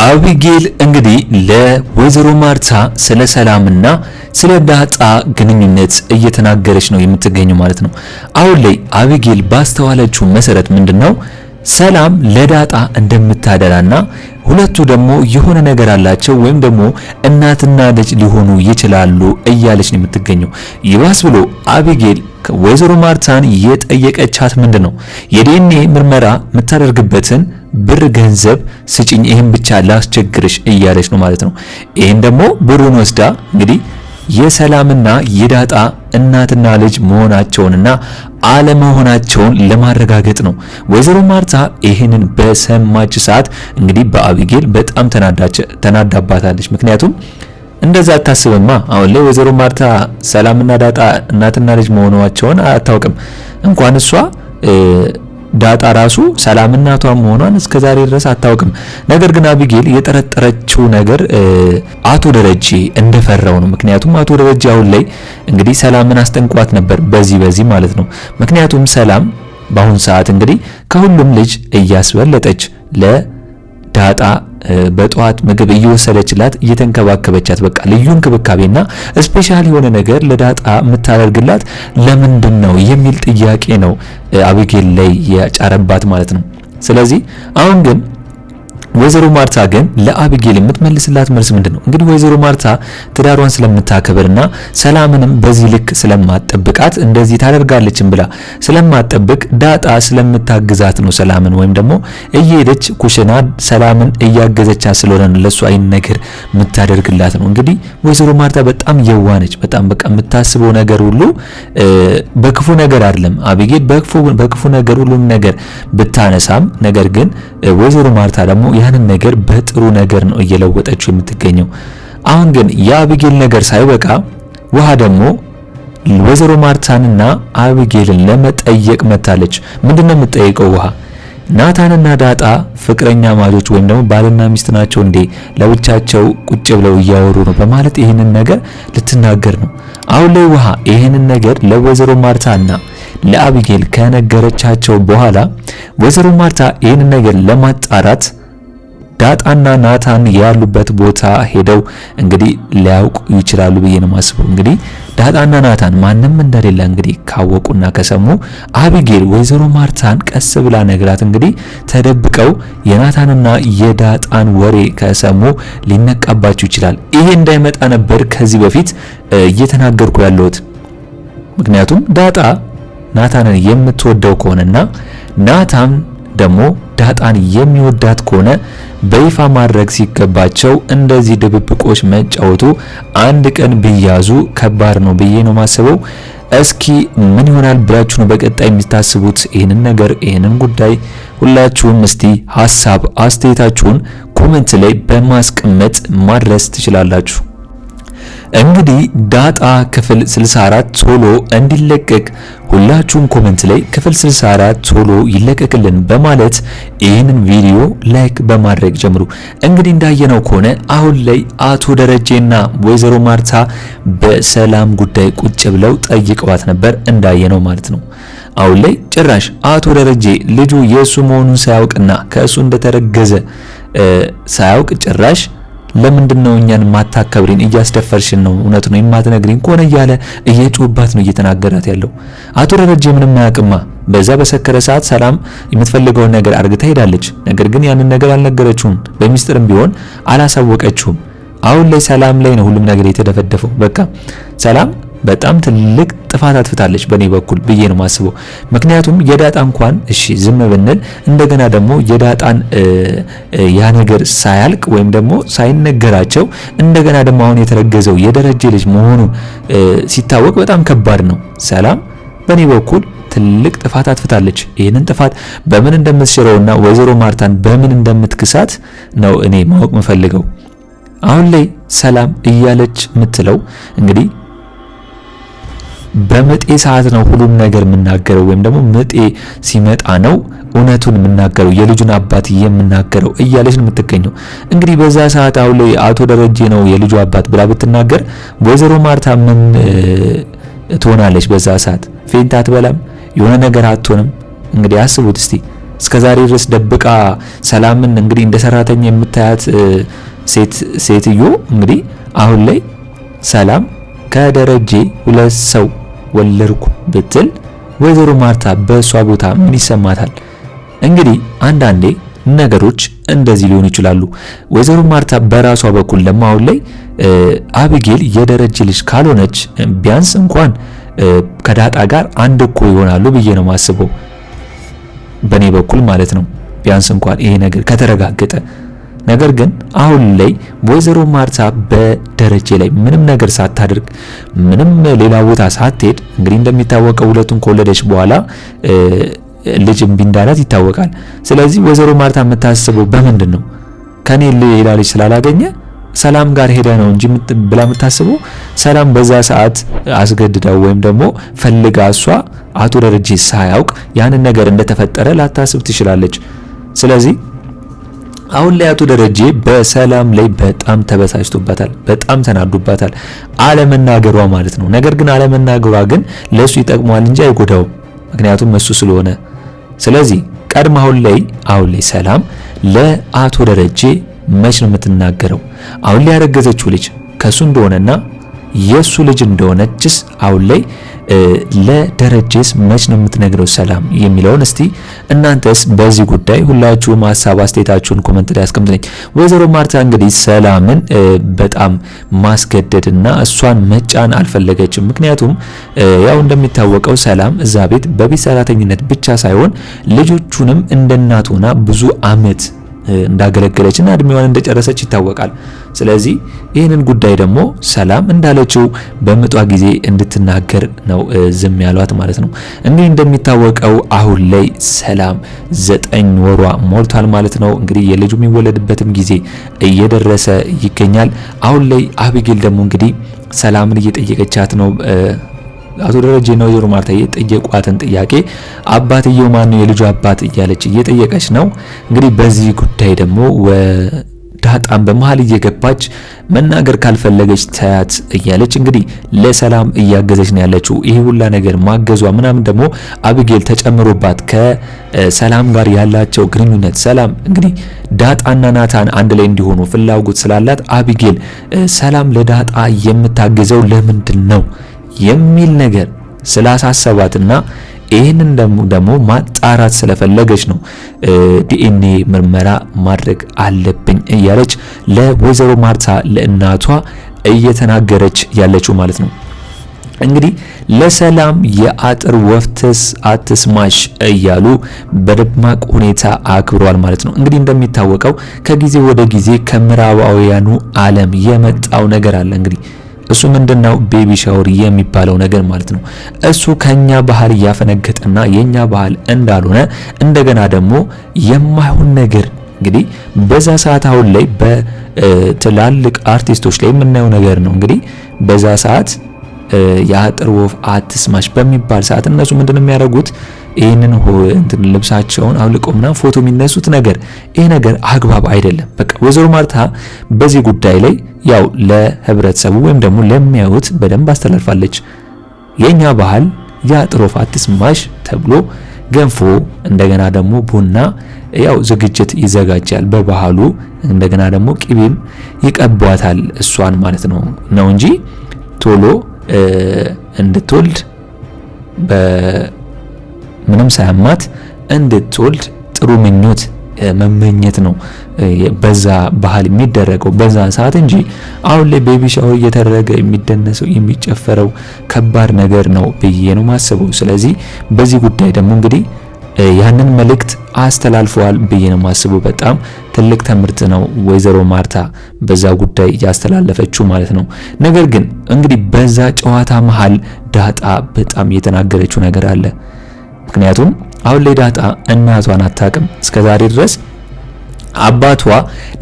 አቢጌል እንግዲህ ለወይዘሮ ማርታ ስለ ሰላምና ስለ ዳጣ ግንኙነት እየተናገረች ነው የምትገኘው ማለት ነው። አሁን ላይ አቢጌል ባስተዋለችው መሰረት ምንድነው ሰላም ለዳጣ እንደምታደላና ሁለቱ ደግሞ የሆነ ነገር አላቸው ወይም ደግሞ እናትና ልጅ ሊሆኑ ይችላሉ እያለች ነው የምትገኘው። ይባስ ብሎ አቢጌል ወይዘሮ ማርታን የጠየቀቻት ምንድነው የዲኤንኤ ምርመራ የምታደርግበትን ብር ገንዘብ ስጪኝ፣ ይሄን ብቻ ላስቸግርሽ እያለች ነው ማለት ነው። ይሄን ደግሞ ብሩን ወስዳ እንግዲህ የሰላምና የዳጣ እናትና ልጅ መሆናቸውንና አለመሆናቸውን ለማረጋገጥ ነው። ወይዘሮ ማርታ ይሄንን በሰማች ሰዓት እንግዲህ በአቢጌል በጣም ተናዳባታለች። ምክንያቱም እንደዛ አታስብማ። አሁን ላይ ወይዘሮ ማርታ ሰላምና ዳጣ እናትና ልጅ መሆናቸውን አታውቅም። እንኳን እሷ ዳጣ ራሱ ሰላም እናቷ መሆኗን እስከዛሬ ድረስ አታውቅም። ነገር ግን አቢጌል የጠረጠረችው ነገር አቶ ደረጀ እንደፈራው ነው። ምክንያቱም አቶ ደረጀ አሁን ላይ እንግዲህ ሰላምን አስጠንቋት ነበር በዚህ ማለት ነው። ምክንያቱም ሰላም በአሁን ሰዓት እንግዲህ ከሁሉም ልጅ እያስበለጠች ለዳጣ በጧት ምግብ እየወሰደችላት እየተንከባከበቻት በቃ ልዩ እንክብካቤና ስፔሻል የሆነ ነገር ለዳጣ የምታደርግላት ለምንድን ነው የሚል ጥያቄ ነው አቢጌል ላይ ያጫረባት ማለት ነው። ስለዚህ አሁን ግን ወይዘሮ ማርታ ግን ለአቢጌል የምትመልስላት መልስ ምንድነው? እንግዲህ ወይዘሮ ማርታ ትዳሯን ስለምታከብርና ሰላምንም በዚህ ልክ ስለማትጠብቃት እንደዚህ ታደርጋለችም ብላ ስለማትጠብቅ ዳጣ ስለምታግዛት ነው ሰላምን ወይም ደግሞ እየሄደች ኩሽና ሰላምን እያገዘቻት ስለሆነ ለሷ አይን ነገር የምታደርግላት ነው። እንግዲህ ወይዘሮ ማርታ በጣም የዋነች፣ በጣም በቃ የምታስበው ነገር ሁሉ በክፉ ነገር አይደለም። አቢጌል በክፉ ነገር ሁሉም ነገር ብታነሳም ነገር ግን ወይዘሮ ማርታ ደግሞ ያንን ነገር በጥሩ ነገር ነው እየለወጠችው የምትገኘው። አሁን ግን የአቢጌል ነገር ሳይበቃ ውሃ ደግሞ ወይዘሮ ማርታንና አቢጌልን ለመጠየቅ መታለች። ምንድነው የምትጠይቀው? ውሃ ናታንና ዳጣ ፍቅረኛ ማጆች ወይም ደግሞ ባልና ሚስት ናቸው እንዴ? ለብቻቸው ቁጭ ብለው እያወሩ ነው በማለት ይህንን ነገር ልትናገር ነው። አሁን ላይ ውሃ ይህንን ነገር ለወይዘሮ ማርታና ለአቢጌል ከነገረቻቸው በኋላ ወይዘሮ ማርታ ይህንን ነገር ለማጣራት ዳጣና ናታን ያሉበት ቦታ ሄደው እንግዲህ ሊያውቁ ይችላሉ ብዬ ነው ማስበው። እንግዲህ ዳጣና ናታን ማንም እንደሌለ እንግዲህ ካወቁና ከሰሙ አቢጌል ወይዘሮ ማርታን ቀስ ብላ ነግራት እንግዲህ ተደብቀው የናታንና የዳጣን ወሬ ከሰሙ ሊነቃባቸው ይችላል። ይሄ እንዳይመጣ ነበር ከዚህ በፊት እየተናገርኩ ያለሁት። ምክንያቱም ዳጣ ናታንን የምትወደው ከሆነና ናታን ደግሞ ዳጣን የሚወዳት ከሆነ በይፋ ማድረግ ሲገባቸው እንደዚህ ድብብቆች መጫወቱ አንድ ቀን ቢያዙ ከባድ ነው ብዬ ነው ማስበው። እስኪ ምን ይሆናል ብላችሁ ነው በቀጣይ የምታስቡት? ይሄንን ጉዳይ ሁላችሁም እስቲ ሐሳብ አስተያየታችሁን ኮሜንት ላይ በማስቀመጥ ማድረስ ትችላላችሁ። እንግዲህ ዳጣ ክፍል 64 ቶሎ እንዲለቀቅ ሁላችሁም ኮሜንት ላይ ክፍል 64 ቶሎ ይለቀቅልን በማለት ይህንን ቪዲዮ ላይክ በማድረግ ጀምሩ። እንግዲህ እንዳየነው ከሆነ አሁን ላይ አቶ ደረጀና ወይዘሮ ማርታ በሰላም ጉዳይ ቁጭ ብለው ጠይቀዋት ነበር እንዳየነው ማለት ነው። አሁን ላይ ጭራሽ አቶ ደረጀ ልጁ የሱ መሆኑን ሳያውቅና ከእሱ እንደተረገዘ ሳያውቅ ጭራሽ ለምንድነው እኛን ማታከብሪን? እያስደፈርሽን ነው፣ እውነት ነው የማትነግሪን ከሆነ እያለ እየጮባት ነው እየተናገራት ያለው። አቶ ደረጀ ምንም አያውቅማ። በዛ በሰከረ ሰዓት ሰላም የምትፈልገውን ነገር አርግታ ሄዳለች። ነገር ግን ያንን ነገር አልነገረችውም፣ በሚስጥርም ቢሆን አላሳወቀችውም። አሁን ላይ ሰላም ላይ ነው ሁሉም ነገር የተደፈደፈው። በቃ ሰላም በጣም ትልቅ ጥፋት አጥፍታለች በኔ በኩል ብዬ ነው ማስበው። ምክንያቱም የዳጣ እንኳን እሺ ዝም ብንል እንደገና ደግሞ የዳጣን ያ ነገር ሳያልቅ ወይም ደግሞ ሳይነገራቸው እንደገና ደግሞ አሁን የተረገዘው የደረጀ ልጅ መሆኑ ሲታወቅ በጣም ከባድ ነው። ሰላም በኔ በኩል ትልቅ ጥፋት አጥፍታለች። ይህንን ጥፋት በምን እንደምትሽረውና ወይዘሮ ማርታን በምን እንደምትክሳት ነው እኔ ማወቅ የምፈልገው። አሁን ላይ ሰላም እያለች የምትለው እንግዲህ በምጤ ሰዓት ነው ሁሉም ነገር የምናገረው ወይም ደግሞ ምጤ ሲመጣ ነው እውነቱን የምናገረው የልጁን አባት የምናገረው እያለች ነው የምትገኘው። እንግዲህ በዛ ሰዓት አሁን ላይ አቶ ደረጀ ነው የልጁ አባት ብላ ብትናገር ወይዘሮ ማርታ ምን ትሆናለች? በዛ ሰዓት ፌንት አትበላም? የሆነ ነገር አትሆንም? እንግዲህ አስቡት እስቲ እስከዛሬ ድረስ ደብቃ ሰላምን እንግዲህ እንደ ሰራተኛ የምታያት ሴትዮ እንግዲህ አሁን ላይ ሰላም ከደረጀ 2 ሰው ወለድኩ ብትል ወይዘሮ ማርታ በሷ ቦታ ምን ይሰማታል? እንግዲህ አንዳንዴ ነገሮች እንደዚህ ሊሆኑ ይችላሉ። ወይዘሮ ማርታ በራሷ በኩል ለማሁን ላይ አቢጌል የደረጀ ልጅ ካልሆነች ቢያንስ እንኳን ከዳጣ ጋር አንድ እኮ ይሆናሉ ብዬ ነው ማስበው፣ በኔ በኩል ማለት ነው። ቢያንስ እንኳን ይሄ ነገር ከተረጋገጠ። ነገር ግን አሁን ላይ ወይዘሮ ማርታ በደረጀ ላይ ምንም ነገር ሳታደርግ ምንም ሌላ ቦታ ሳትሄድ እንግዲህ እንደሚታወቀው ሁለቱን ከወለደች በኋላ ልጅ እምቢ እንዳላት ይታወቃል። ስለዚህ ወይዘሮ ማርታ የምታስበው በምንድን ነው? ከኔ ሌላ ልጅ ስላላገኘ ሰላም ጋር ሄደ ነው እንጂ ብላ የምታስበው ሰላም በዛ ሰዓት አስገድዳው ወይም ደግሞ ፈልጋ እሷ አቶ ደረጀ ሳያውቅ ያንን ነገር እንደተፈጠረ ላታስብ ትችላለች። ስለዚህ አሁን ላይ አቶ ደረጀ በሰላም ላይ በጣም ተበሳጭቶባታል፣ በጣም ተናዶባታል፣ አለመናገሯ ማለት ነው። ነገር ግን አለመናገሯ ግን ለሱ ይጠቅመዋል እንጂ አይጎዳውም፣ ምክንያቱም እሱ ስለሆነ። ስለዚህ ቀድማ አሁን ላይ ሰላም ለአቶ ደረጀ መች ነው የምትናገረው? አሁን ላይ ያረገዘችው ልጅ ከሱ እንደሆነና የሱ ልጅ እንደሆነችስ አሁን ላይ ለደረጀስ መች ነው የምትነግረው ሰላም የሚለውን እስቲ እናንተስ በዚህ ጉዳይ ሁላችሁም ሐሳብ አስተያየታችሁን ኮሜንት ላይ አስቀምጡልኝ። ወይዘሮ ማርታ እንግዲህ ሰላምን በጣም ማስገደድና እሷን መጫን አልፈለገችም። ምክንያቱም ያው እንደሚታወቀው ሰላም እዛ ቤት በቤት ሰራተኝነት ብቻ ሳይሆን ልጆቹንም እንደናት ሆና ብዙ አመት እንዳገለገለችና እድሜዋን እንደጨረሰች ይታወቃል። ስለዚህ ይህንን ጉዳይ ደግሞ ሰላም እንዳለችው በምጧ ጊዜ እንድትናገር ነው ዝም ያሏት ማለት ነው። እንግዲህ እንደሚታወቀው አሁን ላይ ሰላም 9 ወሯ ሞልቷል ማለት ነው። እንግዲህ የልጁ የሚወለድበትም ጊዜ እየደረሰ ይገኛል። አሁን ላይ አቢጌል ደግሞ እንግዲህ ሰላምን እየጠየቀቻት ነው። አቶ ደረጀ ነው ወይዘሮ ማርታ የጠየቋትን ጥያቄ አባትየው ማን ነው የልጁ አባት እያለች እየጠየቀች ነው። እንግዲህ በዚህ ጉዳይ ደግሞ ዳጣም በመሃል እየገባች መናገር ካልፈለገች ታያት እያለች እንግዲህ ለሰላም እያገዘች ነው ያለችው። ይሄ ሁላ ነገር ማገዟ ምናምን ደግሞ አቢጌል ተጨምሮባት ከሰላም ጋር ያላቸው ግንኙነት ሰላም እንግዲህ ዳጣና ናታን አንድ ላይ እንዲሆኑ ፍላጎት ስላላት አቢጌል ሰላም ለዳጣ የምታገዘው ለምንድን ነው የሚል ነገር ስላሳሰባትና ይህንን ደግሞ ማጣራት ስለፈለገች ነው ዲኤንኤ ምርመራ ማድረግ አለብኝ እያለች ለወይዘሮ ማርታ ለእናቷ እየተናገረች ያለችው ማለት ነው። እንግዲህ ለሰላም የአጥር ወፍትስ አትስማሽ እያሉ በደማቅ ሁኔታ አክብሯል ማለት ነው። እንግዲህ እንደሚታወቀው ከጊዜ ወደ ጊዜ ከምዕራባውያኑ ዓለም የመጣው ነገር አለ። እንግዲህ እሱ ምንድነው? ቤቢ ሻወር የሚባለው ነገር ማለት ነው። እሱ ከኛ ባህል ያፈነገጠና የኛ ባህል እንዳልሆነ እንደገና ደግሞ የማይሆን ነገር እንግዲህ በዛ ሰዓት አሁን ላይ በትላልቅ አርቲስቶች ላይ የምናየው ነገር ነው። እንግዲህ በዛ ሰዓት የአጥር ወፍ አትስማሽ በሚባል ሰዓት እነሱ ምንድነው የሚያደርጉት? ይሄንን እንትን ልብሳቸውን አውልቆምና ፎቶ የሚነሱት ነገር ይሄ ነገር አግባብ አይደለም። በቃ ወይዘሮ ማርታ በዚህ ጉዳይ ላይ ያው ለህብረተሰቡ ወይም ደግሞ ለሚያዩት በደንብ አስተላልፋለች። የኛ ባህል የአጥር ወፍ አትስማሽ ተብሎ ገንፎ እንደገና ደግሞ ቡና ያው ዝግጅት ይዘጋጃል በባህሉ። እንደገና ደግሞ ቅቤም ይቀቧታል እሷን ማለት ነው እንጂ ቶሎ እንድትወልድ በምንም ሳያማት እንድትወልድ ጥሩ ምኞት መመኘት ነው በዛ ባህል የሚደረገው በዛ ሰዓት እንጂ አሁን ላይ ቤቢ ሻወር እየተደረገ የሚደነሰው የሚጨፈረው ከባድ ነገር ነው ብዬ ነው ማስበው። ስለዚህ በዚህ ጉዳይ ደግሞ እንግዲህ ያንን መልእክት አስተላልፈዋል ብዬ ነው ማስበው። በጣም ትልቅ ትምህርት ነው ወይዘሮ ማርታ በዛ ጉዳይ ያስተላለፈችው ማለት ነው። ነገር ግን እንግዲህ በዛ ጨዋታ መሃል ዳጣ በጣም የተናገረችው ነገር አለ። ምክንያቱም አሁን ላይ ዳጣ እናቷን አታውቅም። እስከዛሬ ድረስ አባቷ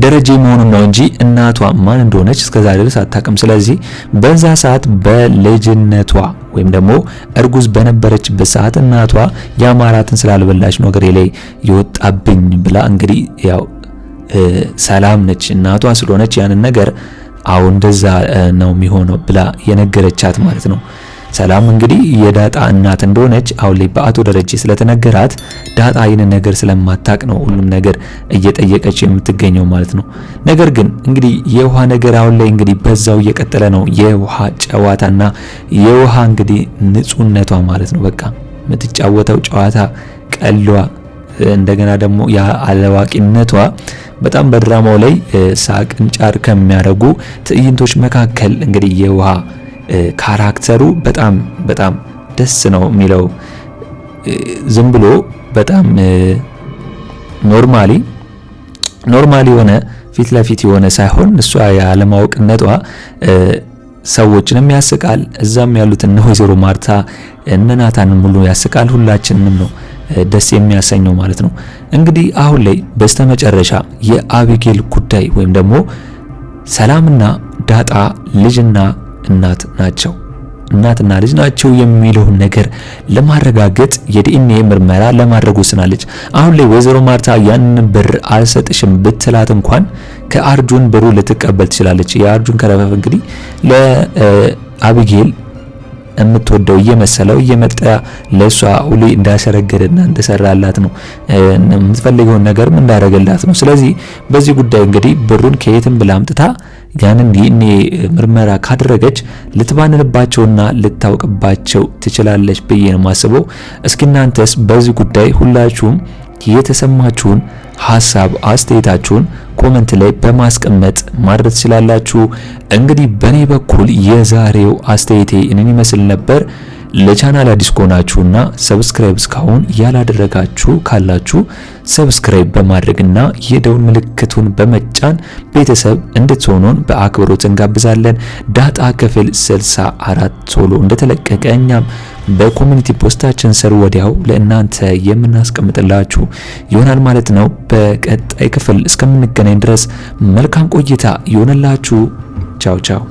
ደረጀ መሆኑን ነው እንጂ እናቷ ማን እንደሆነች እስከዛሬ ድረስ አታውቅም። ስለዚህ በዛ ሰዓት በልጅነቷ ወይም ደግሞ እርጉዝ በነበረችበት ሰዓት እናቷ ያማራትን ስላልበላች ነው ገሬ ላይ ይወጣብኝ ብላ እንግዲህ ያው ሰላም ነች እናቷ ስለሆነች ያንን ነገር አው እንደዛ ነው የሚሆነው ብላ የነገረቻት ማለት ነው። ሰላም እንግዲህ የዳጣ እናት እንደሆነች አሁን ላይ በአቶ ደረጀ ስለተነገራት ዳጣ ይህንን ነገር ስለማታቅ ነው ሁሉም ነገር እየጠየቀች የምትገኘው ማለት ነው። ነገር ግን እንግዲህ የውሃ ነገር አሁን ላይ እንግዲህ በዛው እየቀጠለ ነው። የውሃ ጨዋታና የውሃ እንግዲህ ንጹህነቷ ማለት ነው። በቃ የምትጫወተው ጨዋታ ቀሏ፣ እንደገና ደግሞ የአለዋቂነቷ በጣም በድራማው ላይ ሳቅን ጫር ከሚያደርጉ ትዕይንቶች መካከል እንግዲህ የውሃ ካራክተሩ በጣም ደስ ነው የሚለው። ዝም ብሎ በጣም ኖርማሊ የሆነ ፊት ለፊት የሆነ ሳይሆን እሷ ያለማወቅነቷ ሰዎችንም ያስቃል። እዛም ያሉት እነ ወይዘሮ ማርታ እነ ናታንን ሙሉ ያስቃል። ሁላችንንም ነው ደስ የሚያሰኘው ማለት ነው። እንግዲህ አሁን ላይ በስተመጨረሻ የአቢጌል ጉዳይ ወይም ደግሞ ሰላምና ዳጣ ልጅና እናትና ልጅ ናቸው የሚለውን ነገር ለማረጋገጥ የዲኤንኤ ምርመራ ለማድረግ ወስናለች። አሁን ላይ ወይዘሮ ማርታ ያንን ብር አልሰጥሽም ብትላት እንኳን ከአርጁን ብሩ ልትቀበል ትችላለች። የአርጁን ከረፈፍ እንግዲህ ለአቢጌል የምትወደው እየመሰለው እየመጣ ለሷ ሁሉ እንዳሸረገደና እንደሰራላት ነው። የምትፈልገውን ነገርም እንዳረገላት ነው። ስለዚህ በዚህ ጉዳይ እንግዲህ ብሩን ከየትም ብላ አምጥታ ያንን ዲኤንኤ ምርመራ ካደረገች ልትባንንባቸውና ልታውቅባቸው ትችላለች ብዬ ነው ማስበው። እስኪ እናንተስ በዚህ ጉዳይ ሁላችሁም የተሰማችሁን ሐሳብ አስተያየታችሁን ኮሜንት ላይ በማስቀመጥ ማድረስ ትችላላችሁ። እንግዲህ በኔ በኩል የዛሬው አስተያየቴ እኔን ይመስል ነበር። ለቻናል አዲስ ከሆናችሁና ሰብስክራይብ እስካሁን ያላደረጋችሁ ካላችሁ ሰብስክራይብ በማድረግና የደውል ምልክቱን በመጫን ቤተሰብ እንድትሆኑን በአክብሮት እንጋብዛለን። ዳጣ ክፍል 64 ቶሎ እንደተለቀቀ እኛም በኮሚኒቲ ፖስታችን ስር ወዲያው ለእናንተ የምናስቀምጥላችሁ ይሆናል ማለት ነው። በቀጣይ ክፍል እስከምንገናኝ ድረስ መልካም ቆይታ ይሆንላችሁ። ቻው ቻው።